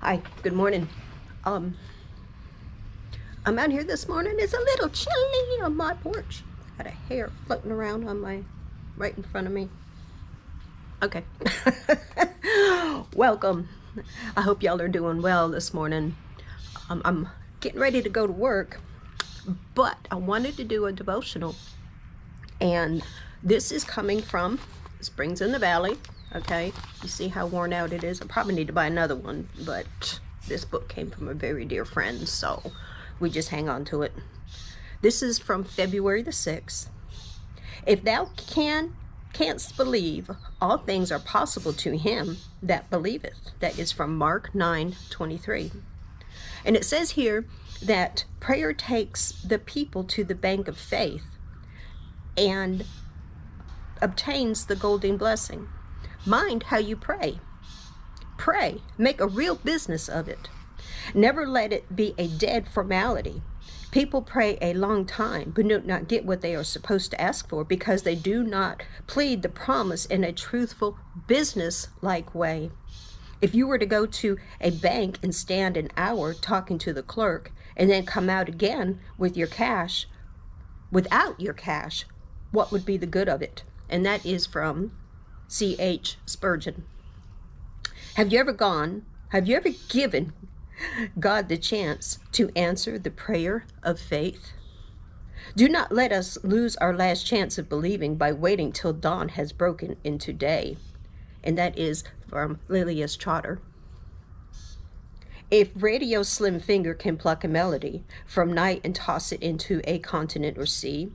Hi, good morning. Um, I'm out here this morning. It's a little chilly on my porch. Got a hair floating around on my right in front of me. Okay. Welcome. I hope y'all are doing well this morning. I'm getting ready to go to work, but I wanted to do a devotional, and this is coming from Springs in the Valley. Okay, you see how worn out it is. I probably need to buy another one, but this book came from a very dear friend, so we just hang on to it. This is from February the 6th. If thou canst believe, all things are possible to him that believeth. That is from Mark 9:23. And it says here that prayer takes the people to the bank of faith and obtains the golden blessing. Mind how you pray. Pray. Make a real business of it. Never let it be a dead formality. People pray a long time but do not get what they are supposed to ask for because they do not plead the promise in a truthful, business-like way. If you were to go to a bank and stand an hour talking to the clerk and then come out again with your cash, without your cash, what would be the good of it? And that is from C.H. Spurgeon. Have you ever given God the chance to answer the prayer of faith? Do not let us lose our last chance of believing by waiting till dawn has broken into day. And that is from Lilias Trotter. If Radio Slim Finger can pluck a melody from night and toss it into a continent or sea,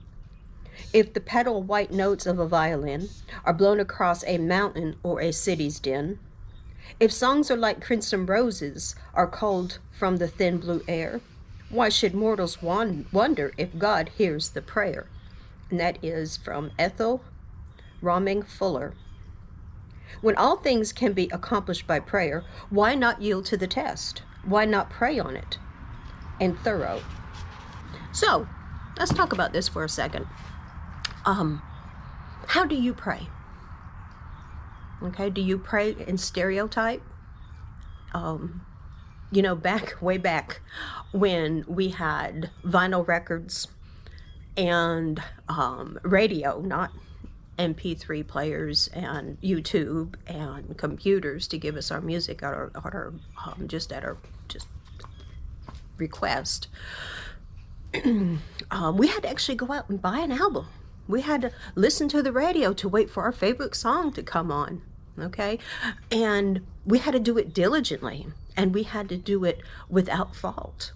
if the petal white notes of a violin are blown across a mountain or a city's din, if songs are like crimson roses are culled from the thin blue air, why should mortals wonder if God hears the prayer? And that is from Ethel Roming Fuller. When all things can be accomplished by prayer, why not yield to the test? Why not pray on it and thorough? So, let's talk about this for a second. How do you pray? Okay, do you pray in stereotype? Way back when we had vinyl records and radio, not MP3 players and YouTube and computers to give us our music at our request. We had to actually go out and buy an album. We had to listen to the radio to wait for our favorite song to come on, okay? And we had to do it diligently, and we had to do it without fault.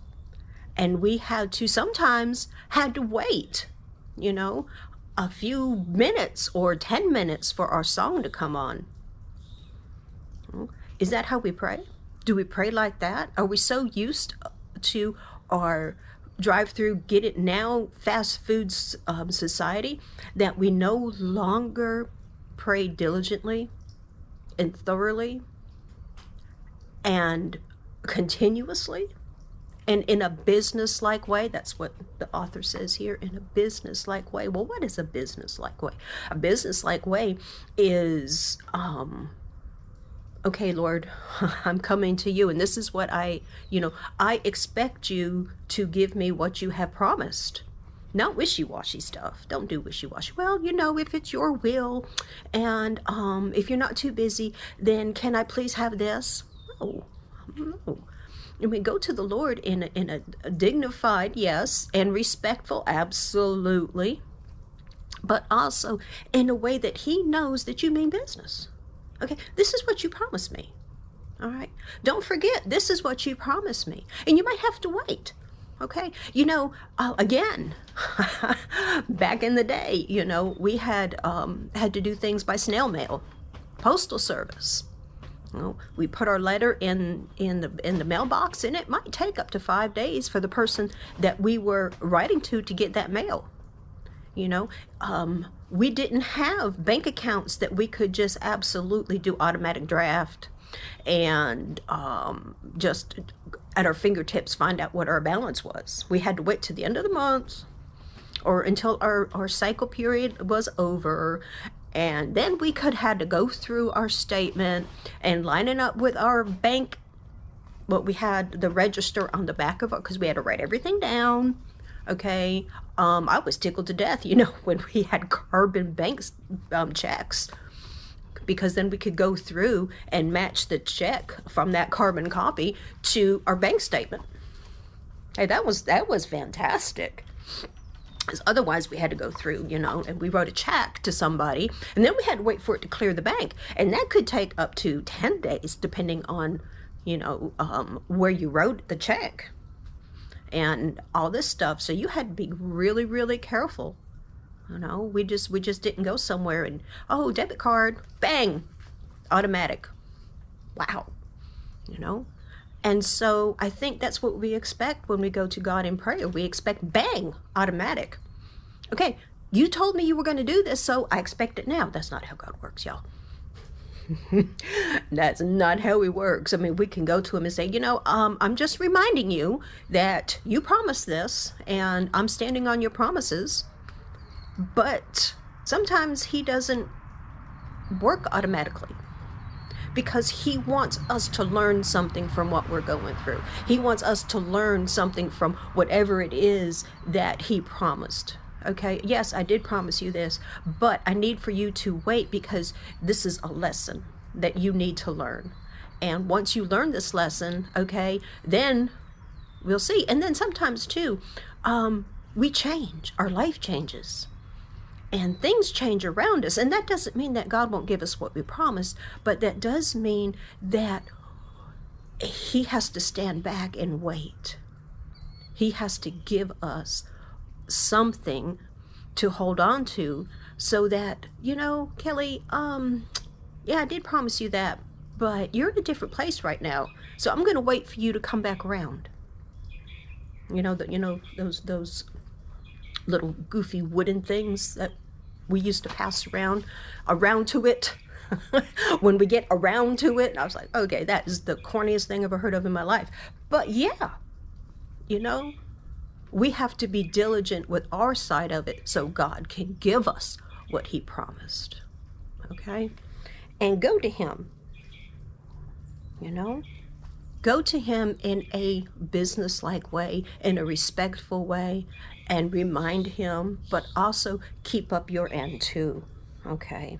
And we sometimes had to wait, a few minutes or 10 minutes for our song to come on. Is that how we pray? Do we pray like that? Are we so used to our drive-through, get it now, fast food society that we no longer pray diligently and thoroughly and continuously and in a business-like way? That's what the author says here, in a business-like way. Well, what is a business-like way? A business-like way is, okay, Lord, I'm coming to you, and this is what I expect you to give me what you have promised. Not wishy-washy stuff. Don't do wishy-washy. Well, if it's your will, and if you're not too busy, then can I please have this? No. I mean, go to the Lord in a dignified, yes, and respectful, absolutely, but also in a way that he knows that you mean business. Okay, this is what you promised me. All right, don't forget, this is what you promised me, and you might have to wait. Okay, again, back in the day, we had to do things by snail mail, postal service. We put our letter in the mailbox, and it might take up to 5 days for the person that we were writing to get that mail. We didn't have bank accounts that we could just absolutely do automatic draft and just at our fingertips find out what our balance was. We had to wait to the end of the month or until our cycle period was over, and then we had to go through our statement and line it up with our bank But we had the register on the back of it because we had to write everything down. Okay. I was tickled to death, when we had carbon bank checks, because then we could go through and match the check from that carbon copy to our bank statement. Hey, that was fantastic. Because otherwise we had to go through, and we wrote a check to somebody, and then we had to wait for it to clear the bank. And that could take up to 10 days, depending on, where you wrote the check and all this stuff. So you had to be really, really careful. We just didn't go somewhere and, oh, debit card, bang, automatic. Wow. And so I think that's what we expect when we go to God in prayer. We expect bang, automatic. Okay, you told me you were going to do this, so I expect it now. That's not how God works, y'all. That's not how he works. I mean, we can go to him and say, I'm just reminding you that you promised this, and I'm standing on your promises. But sometimes he doesn't work automatically, because he wants us to learn something from what we're going through. He wants us to learn something from whatever it is that he promised. Okay, yes, I did promise you this, but I need for you to wait, because this is a lesson that you need to learn. And once you learn this lesson, okay, then we'll see. And then sometimes too, we change, our life changes. And things change around us. And that doesn't mean that God won't give us what we promised, but that does mean that he has to stand back and wait. He has to give us something to hold on to, so that, Kelly, yeah, I did promise you that, but you're in a different place right now. So I'm going to wait for you to come back around. Those little goofy wooden things that we used to pass around to it. When we get around to it, I was like, okay, that is the corniest thing I've ever heard of in my life. But yeah, we have to be diligent with our side of it so God can give us what he promised. Okay? And go to him. Go to him in a business-like way, in a respectful way, and remind him, but also keep up your end too. Okay?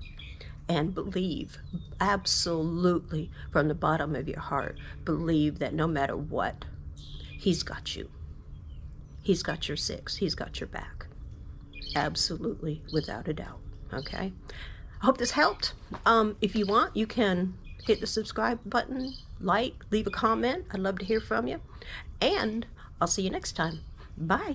And believe, absolutely, from the bottom of your heart, believe that no matter what, he's got you. He's got your six. He's got your back. Absolutely, without a doubt. Okay? I hope this helped. If you want, you can hit the subscribe button, leave a comment. I'd love to hear from you. And I'll see you next time. Bye.